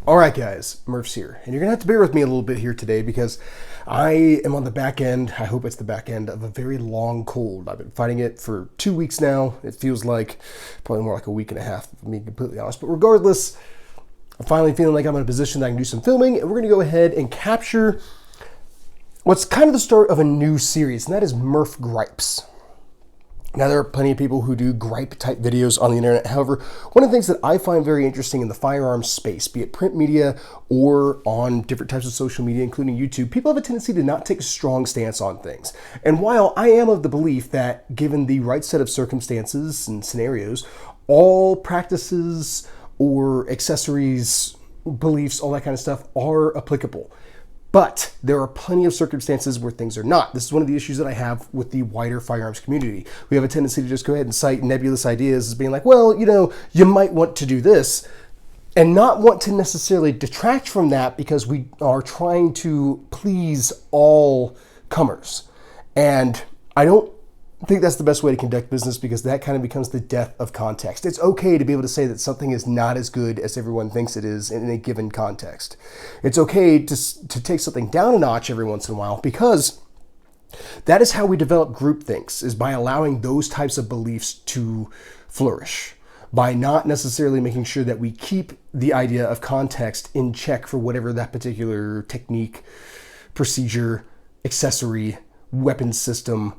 All right, guys, Murph's here, and you're gonna have to bear with me a little bit here today because I am on the back end, I hope it's the back end, of a very long cold. I've been fighting it for 2 weeks now. It feels like probably more like a week and a half, if I'm being completely honest. But regardless, I'm finally feeling like I'm in a position that I can do some filming, and we're gonna go ahead and capture what's kind of the start of a new series, and that is Murph Gripes. Now, there are plenty of people who do gripe-type videos on the internet. However, one of the things that I find very interesting in the firearms space, be it print media or on different types of social media, including YouTube, people have a tendency to not take a strong stance on things. And while I am of the belief that, given the right set of circumstances and scenarios, all practices or accessories, beliefs, all that kind of stuff are applicable. But there are plenty of circumstances where things are not. This is one of the issues that I have with the wider firearms community. We have a tendency to just go ahead and cite nebulous ideas as being like, well, you know, you might want to do this, and not want to necessarily detract from that because we are trying to please all comers. And I don't think that's the best way to conduct business, because that kind of becomes the death of context. It's okay to be able to say that something is not as good as everyone thinks it is in a given context. It's okay to take something down a notch every once in a while, because that is how we develop groupthinks, is by allowing those types of beliefs to flourish, by not necessarily making sure that we keep the idea of context in check for whatever that particular technique, procedure, accessory, weapon system,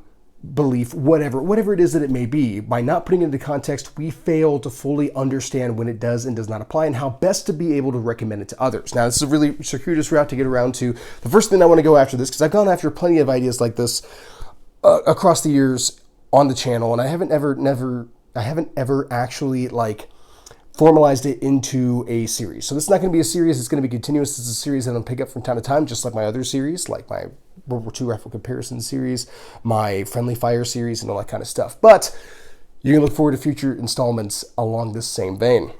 belief, whatever it is that it may be. By not putting it into context, we fail to fully understand when it does and does not apply, and how best to be able to recommend it to others. Now, this is a really circuitous route to get around to the first thing I want to go after this, because I've gone after plenty of ideas like this across the years on the channel, and I haven't ever actually formalized it into a series. So this is not going to be a series, it's going to be continuous. It's a series that I'll pick up from time to time, just like my other series, like my World War II rifle comparison series, my friendly fire series, and all that kind of stuff. But you can look forward to future installments along this same vein.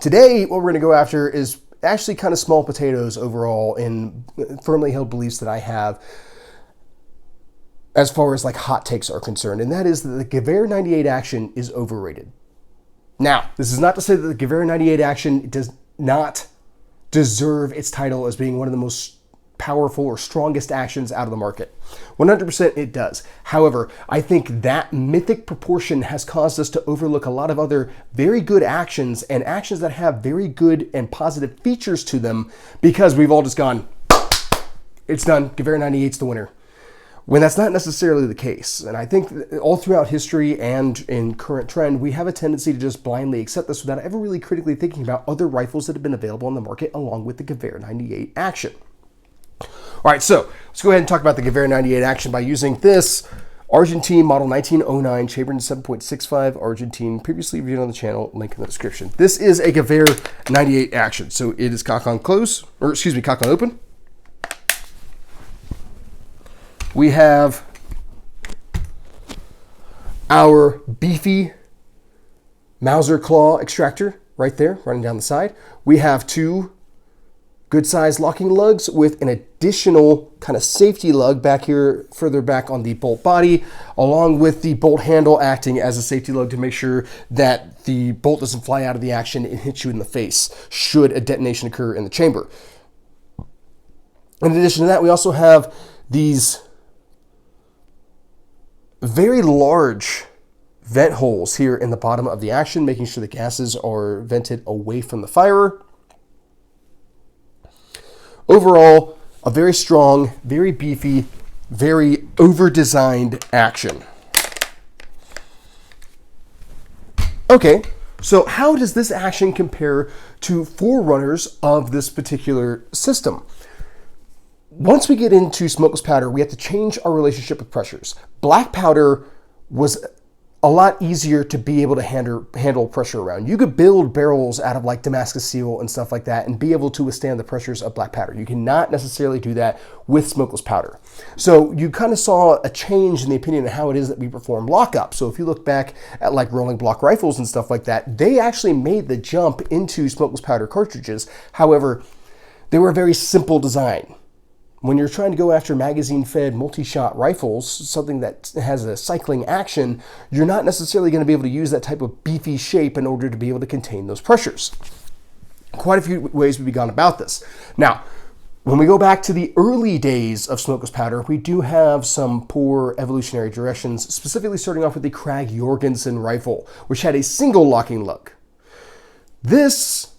Today, what we're going to go after is actually kind of small potatoes overall in firmly held beliefs that I have as far as hot takes are concerned, and that is that the gewehr 98 action is overrated. Now, this is not to say that the gewehr 98 action does not deserve its title as being one of the most powerful or strongest actions out of the market. 100% it does. However, I think that mythic proportion has caused us to overlook a lot of other very good actions, and actions that have very good and positive features to them, because we've all just gone, it's done, gewehr 98's the winner, when that's not necessarily the case. And I think all throughout history and in current trend, we have a tendency to just blindly accept this without ever really critically thinking about other rifles that have been available on the market along with the gewehr 98 action. All right, so let's go ahead and talk about the gewehr 98 action by using this Argentine model 1909 chambered in 7.65 Argentine, previously reviewed on the channel, link in the description. This is a gewehr 98 action. So it is cock on close, or excuse me, cock on open. We have our beefy Mauser claw extractor right there, running down the side. We have two good sized locking lugs with an additional kind of safety lug back here, further back on the bolt body, along with the bolt handle acting as a safety lug to make sure that the bolt doesn't fly out of the action and hit you in the face should a detonation occur in the chamber. In addition to that, we also have these very large vent holes here in the bottom of the action, making sure the gases are vented away from the firer. Overall, a very strong, very beefy, very over-designed action. Okay, so how does this action compare to forerunners of this particular system? Once we get into smokeless powder, we have to change our relationship with pressures. Black powder was a lot easier to be able to handle pressure around. You could build barrels out of Damascus steel and stuff like that and be able to withstand the pressures of black powder. You cannot necessarily do that with smokeless powder. So you kind of saw a change in the opinion of how it is that we perform lockup. So if you look back at rolling block rifles and stuff like that, they actually made the jump into smokeless powder cartridges. However, they were a very simple design. When you're trying to go after magazine-fed multi-shot rifles, something that has a cycling action, you're not necessarily going to be able to use that type of beefy shape in order to be able to contain those pressures. quite a few ways we've gone about this. Now, when we go back to the early days of smokeless powder, we do have some poor evolutionary directions, specifically starting off with the Krag-Jorgensen rifle, which had a single locking lug. This,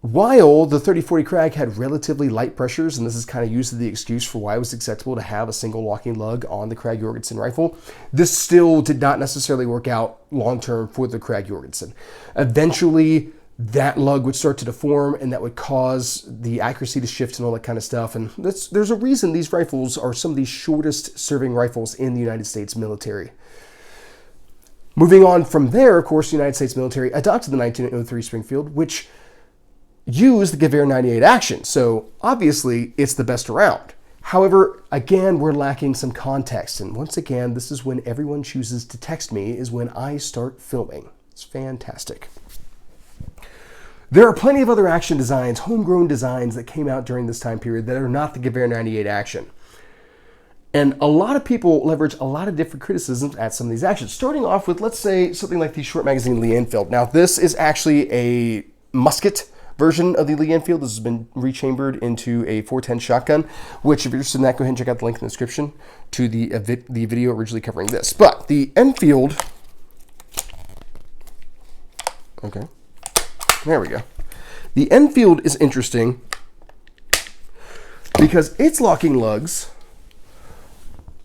while the 3040 Krag had relatively light pressures, and this is kind of used as the excuse for why it was acceptable to have a single locking lug on the Krag-Jorgensen rifle, this still did not necessarily work out long-term for the Krag-Jorgensen. Eventually, that lug would start to deform, and that would cause the accuracy to shift and all that kind of stuff. And there's a reason these rifles are some of the shortest serving rifles in the United States military. Moving on from there, of course, the United States military adopted the 1903 Springfield, which used the gewehr 98 action. So obviously, it's the best around. However, again, we're lacking some context. And once again, this is when everyone chooses to text me, is when I start filming. It's fantastic. There are plenty of other action designs, homegrown designs that came out during this time period that are not the gewehr 98 action. And a lot of people leverage a lot of different criticisms at some of these actions. Starting off with, let's say, something like the short magazine Lee Enfield. Now, this is actually a musket version of the Lee Enfield. This has been rechambered into a 410 shotgun, which if you're interested in that, go ahead and check out the link in the description to the video originally covering this. But the Enfield, okay. There we go. The Enfield is interesting because its locking lugs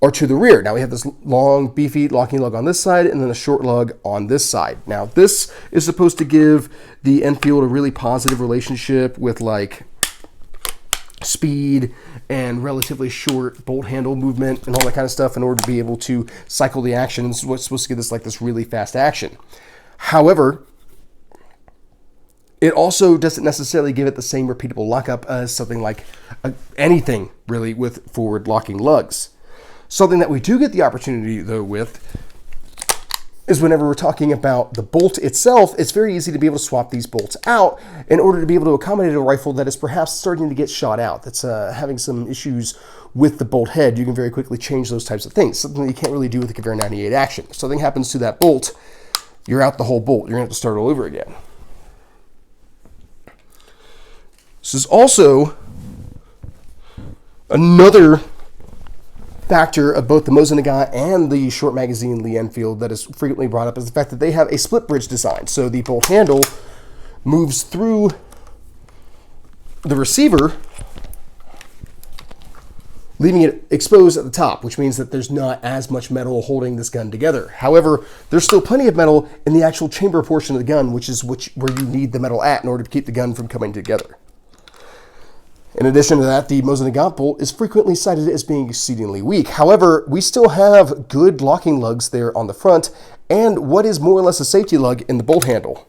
are to the rear. Now we have this long, beefy locking lug on this side and then a short lug on this side. Now this is supposed to give the Enfield a really positive relationship with like speed and relatively short bolt handle movement and all that kind of stuff in order to be able to cycle the action. This is what's supposed to give this like this really fast action. However, it also doesn't necessarily give it the same repeatable lockup as something like anything really with forward locking lugs. Something that we do get the opportunity though with is whenever we're talking about the bolt itself, it's very easy to be able to swap these bolts out in order to be able to accommodate a rifle that is perhaps starting to get shot out, that's having some issues with the bolt head. You can very quickly change those types of things, something that you can't really do with the gewehr 98 action. If something happens to that bolt, you're out the whole bolt. You're going to have to start all over again. This is also another factor of both the Mosin Nagant and the short magazine Lee Enfield that is frequently brought up is the fact that they have a split bridge design. So the bolt handle moves through the receiver, leaving it exposed at the top, which means that there's not as much metal holding this gun together. However, there's still plenty of metal in the actual chamber portion of the gun, which is where you need the metal at in order to keep the gun from coming together. In addition to that, the Mosin Nagant bolt is frequently cited as being exceedingly weak. However, we still have good locking lugs there on the front and what is more or less a safety lug in the bolt handle,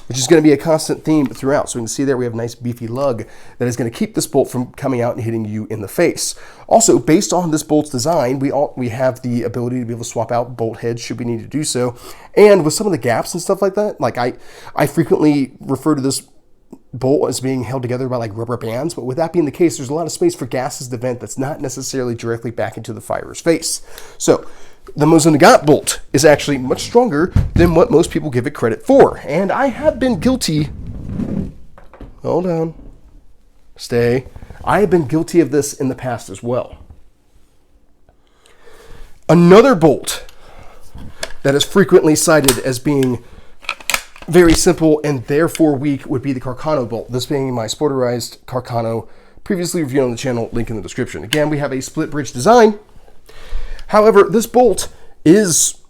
which is going to be a constant theme throughout. So we can see there we have a nice beefy lug that is going to keep this bolt from coming out and hitting you in the face. Also, based on this bolt's design, we have the ability to be able to swap out bolt heads should we need to do so. And with some of the gaps and stuff like that, like I frequently refer to this bolt is being held together by like rubber bands, but with that being the case, there's a lot of space for gases to vent that's not necessarily directly back into the firer's face. So the Mosin Nagant bolt is actually much stronger than what most people give it credit for. And I have been guilty, hold on, stay. I have been guilty of this in the past as well. Another bolt that is frequently cited as being very simple and therefore weak would be the Carcano bolt. This being my Sporterized Carcano, previously reviewed on the channel, link in the description. Again, we have a split bridge design. However, this bolt is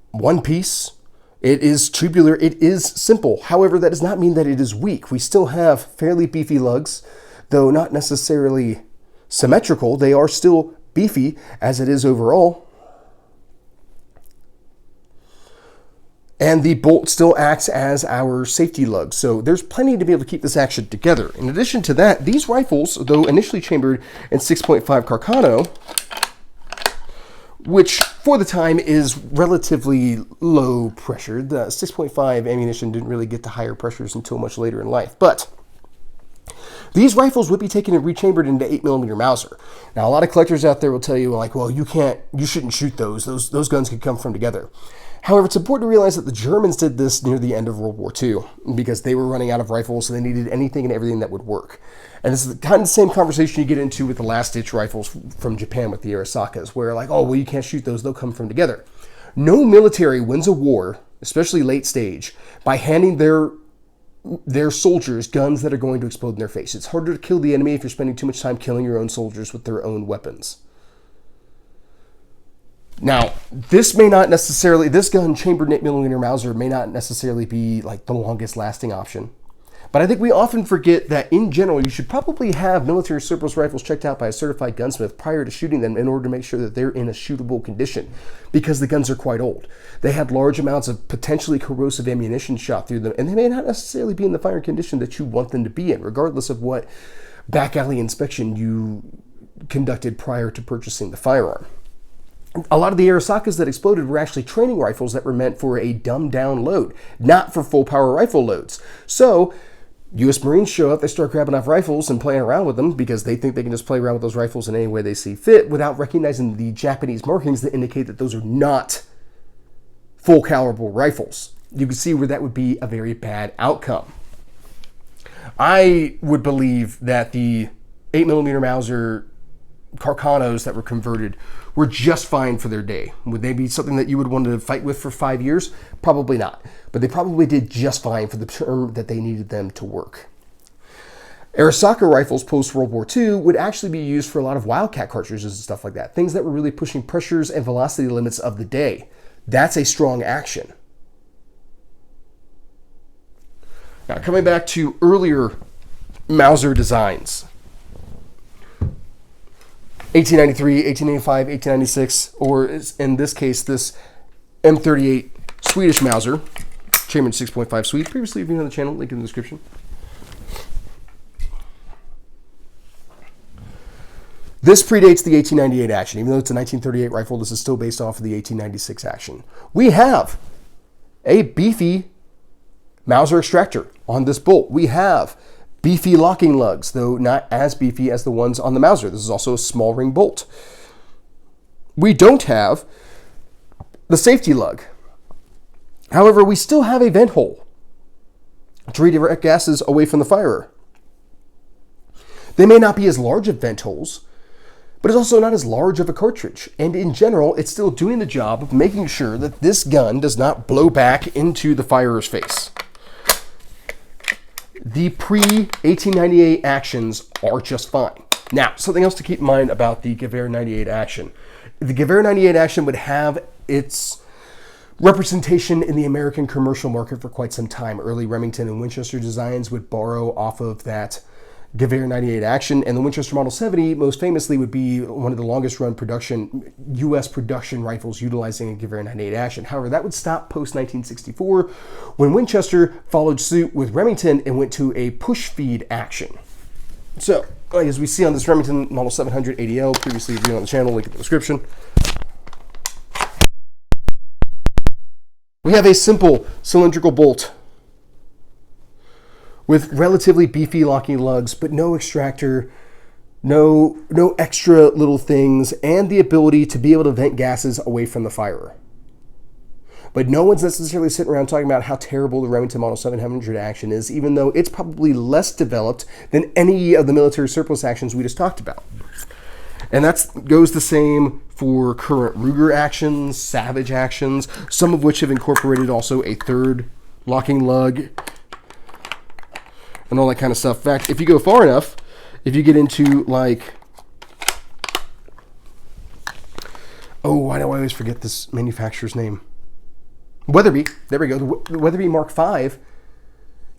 one piece. It is tubular. It is simple. However, that does not mean that it is weak. We still have fairly beefy lugs, though not necessarily symmetrical. They are still beefy as it is overall. And the bolt still acts as our safety lug. So there's plenty to be able to keep this action together. In addition to that, these rifles, though initially chambered in 6.5 Carcano, which for the time is relatively low pressure. The 6.5 ammunition didn't really get to higher pressures until much later in life. But These rifles would be taken and rechambered into 8mm Mauser. Now, a lot of collectors out there will tell you, like, well, you shouldn't shoot those. Those guns could come from together. However, it's important to realize that the Germans did this near the end of World War II because they were running out of rifles, so they needed anything and everything that would work. And this is kind of the same conversation you get into with the last-ditch rifles from Japan with the Arisakas, where like, oh, well, you can't shoot those, they'll come from together. No military wins a war, especially late stage, by handing their soldiers guns that are going to explode in their face. It's harder to kill the enemy if you're spending too much time killing your own soldiers with their own weapons. Now, this gun, chambered 8mm Mauser, may not necessarily be like the longest lasting option. But I think we often forget that in general, you should probably have military surplus rifles checked out by a certified gunsmith prior to shooting them in order to make sure that they're in a shootable condition, because the guns are quite old. They had large amounts of potentially corrosive ammunition shot through them, and they may not necessarily be in the firing condition that you want them to be in, regardless of what back alley inspection you conducted prior to purchasing the firearm. A lot of the Arisakas that exploded were actually training rifles that were meant for a dumbed down load, not for full power rifle loads. So U.S. Marines show up, they start grabbing off rifles and playing around with them because they think they can just play around with those rifles in any way they see fit without recognizing the Japanese markings that indicate that those are not full caliber rifles. You can see where that would be a very bad outcome. I would believe that the 8mm Mauser Carcanos that were converted were just fine for their day. Would they be something that you would want to fight with for 5 years? Probably not. But they probably did just fine for the term that they needed them to work. Arisaka rifles post-World War II would actually be used for a lot of Wildcat cartridges and stuff like that. Things that were really pushing pressures and velocity limits of the day. That's a strong action. Now, coming back to earlier Mauser designs. 1893, 1885, 1896, or in this case, this M38 Swedish Mauser, chambered 6.5 Swede, previously viewed on the channel, link in the description. This predates the 1898 action. Even though it's a 1938 rifle, this is still based off of the 1896 action. We have a beefy Mauser extractor on this bolt. We have beefy locking lugs, though not as beefy as the ones on the Mauser. This is also a small ring bolt. We don't have the safety lug. However, we still have a vent hole to redirect gases away from the firer. They may not be as large of vent holes, but it's also not as large of a cartridge. And in general, it's still doing the job of making sure that this gun does not blow back into the firer's face. The pre-1898 actions are just fine. Now, something else to keep in mind about the gewehr 98 action. The gewehr 98 action would have its representation in the American commercial market for quite some time. Early Remington and Winchester designs would borrow off of that gewehr 98 action, and the Winchester Model 70 most famously would be one of the longest run U.S. production rifles utilizing a gewehr 98 action. However, that would stop post 1964 when Winchester followed suit with Remington and went to a push feed action. So, as we see on this Remington Model 700 ADL, previously reviewed on the channel, link in the description, we have a simple cylindrical bolt with relatively beefy locking lugs, but no extractor, no extra little things, and the ability to be able to vent gases away from the firer. But no one's necessarily sitting around talking about how terrible the Remington Model 700 action is, even though it's probably less developed than any of the military surplus actions we just talked about. And that goes the same for current Ruger actions, Savage actions, some of which have incorporated also a third locking lug and all that kind of stuff. In fact, if you go far enough, if you get into like, oh, why do I always forget this manufacturer's name? Weatherby, there we go. The Weatherby Mark V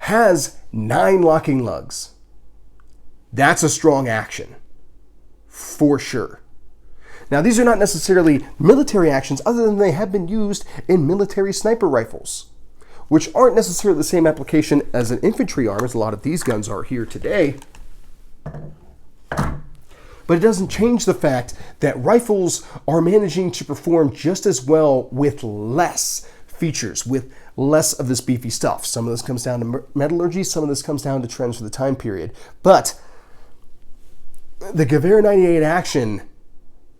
has 9 locking lugs. That's a strong action, for sure. Now, these are not necessarily military actions other than they have been used in military sniper rifles, which aren't necessarily the same application as an infantry arm, as a lot of these guns are here today. But it doesn't change the fact that rifles are managing to perform just as well with less features, with less of this beefy stuff. Some of this comes down to metallurgy, some of this comes down to trends for the time period. But the gewehr 98 action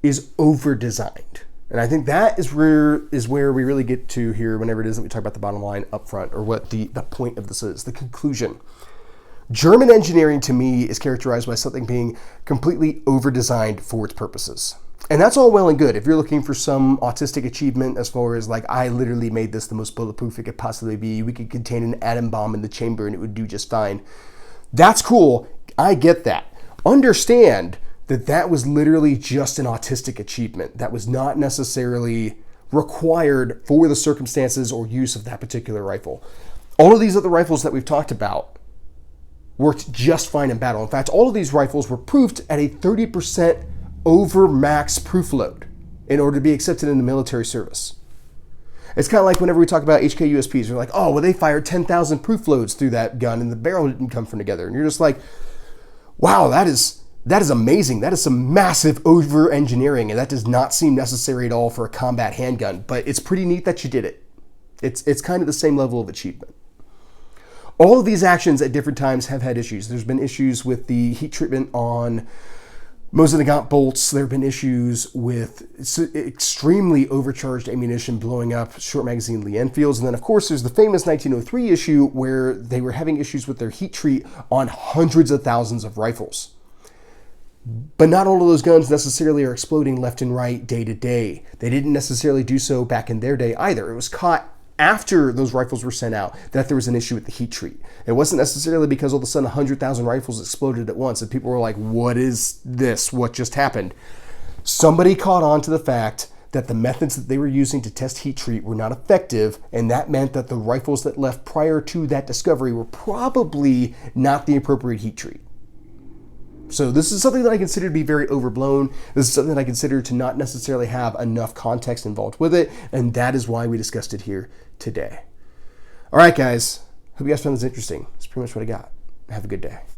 is over-designed. And I think that is where we really get to here whenever it is that we talk about the bottom line up front, or what the point of this is, the conclusion. German engineering to me is characterized by something being completely over-designed for its purposes. And that's all well and good. If you're looking for some autistic achievement as far as like, I literally made this the most bulletproof it could possibly be, we could contain an atom bomb in the chamber and it would do just fine. That's cool. I get that. Understand that that was literally just an autistic achievement. That was not necessarily required for the circumstances or use of that particular rifle. All of these other rifles that we've talked about worked just fine in battle. In fact, all of these rifles were proofed at a 30% over max proof load in order to be accepted in the military service. It's kind of like whenever we talk about HK-USPs, we're like, oh, well, they fired 10,000 proof loads through that gun and the barrel didn't come from together. And you're just like, wow, that is amazing. That is some massive over-engineering, and that does not seem necessary at all for a combat handgun, but it's pretty neat that you did it. It's kind of the same level of achievement. All of these actions at different times have had issues. There's been issues with the heat treatment on Mosin Nagant bolts. There have been issues with extremely overcharged ammunition blowing up short magazine Lee Enfields. And then, of course, there's the famous 1903 issue where they were having issues with their heat treat on hundreds of thousands of rifles. But not all of those guns necessarily are exploding left and right day to day. They didn't necessarily do so back in their day either. It was caught after those rifles were sent out that there was an issue with the heat treat. It wasn't necessarily because all of a sudden 100,000 rifles exploded at once and people were like, what is this? What just happened? Somebody caught on to the fact that the methods that they were using to test heat treat were not effective, and that meant that the rifles that left prior to that discovery were probably not the appropriate heat treat. So this is something that I consider to be very overblown. This is something that I consider to not necessarily have enough context involved with it, and that is why we discussed it here today. All right, guys. Hope you guys found this interesting. That's pretty much what I got. Have a good day.